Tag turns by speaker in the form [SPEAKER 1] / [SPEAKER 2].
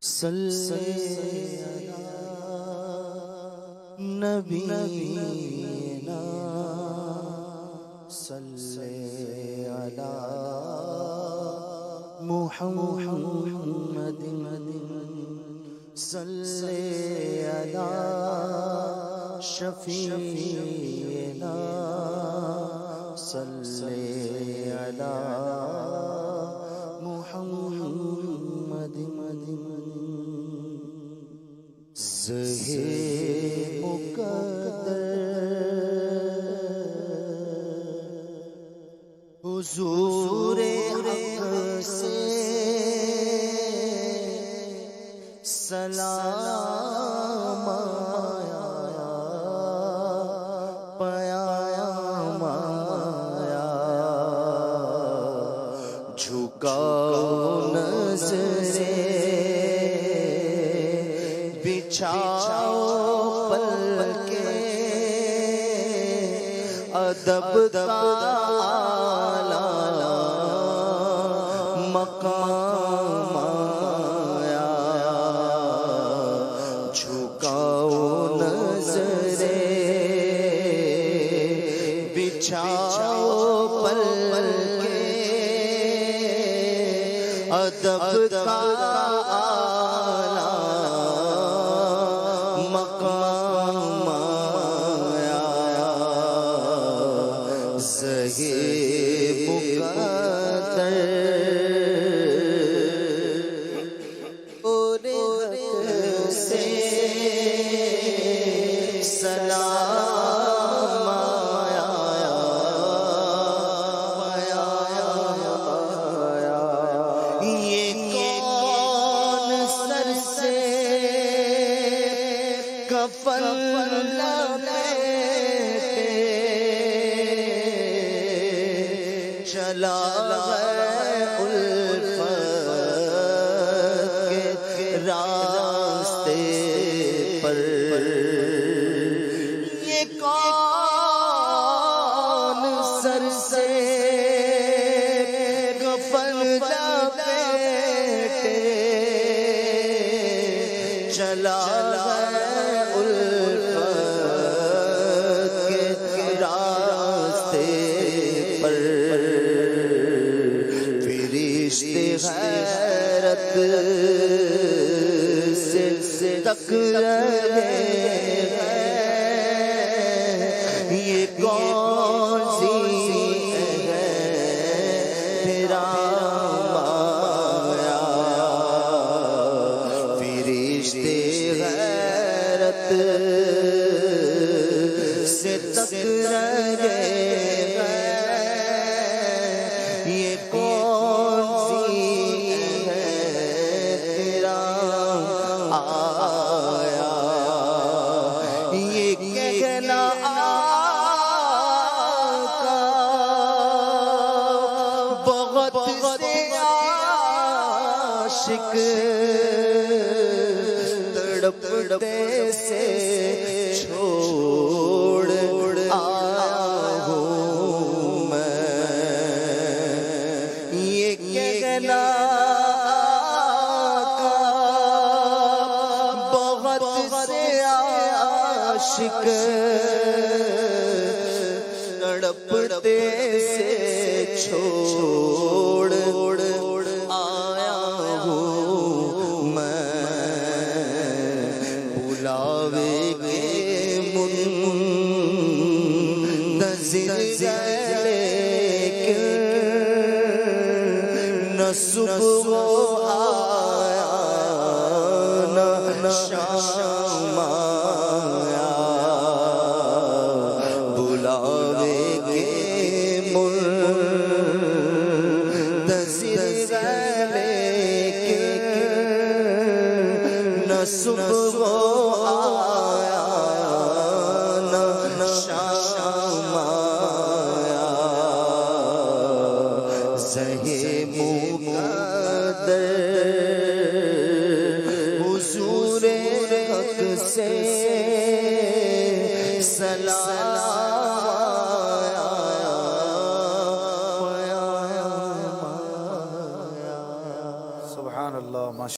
[SPEAKER 1] صلی نبینا صلی علی محمد صلی علی شفیعنا صلی علی محمد زہے مقدر حضور حق سے سلام آیا پیام آیا جھکاؤ نظریں بچھاؤ پلکیں ادب کا اعلیٰ مقام آیا جھکاؤ نظریں بچھاؤ پلکیں ادب کا مقام آیا زہے مقدر اور حق سے سلام آیا یہ کون سر سے کفن لپیٹے چلا الفت کے راستے پر یہ کون سر سے کفن لپیٹے چلا غیرت سے تک رہے یہ کون سی ہے تیرا مایا فرشتے غیرت سے تک رہے یہ کون سی آیا یہ کہنا آقا بہت سے عاشق تڑپتے سے چھوڑ آیا ہوں میں یہ کہنا عاشق تڑپتے سے چھوڑ آیا ہوں میں بلاوے کے منتظر لیکن نہ صبح آیا نہ شام آیا بلاوے کے منتظر لیکن نہ صبح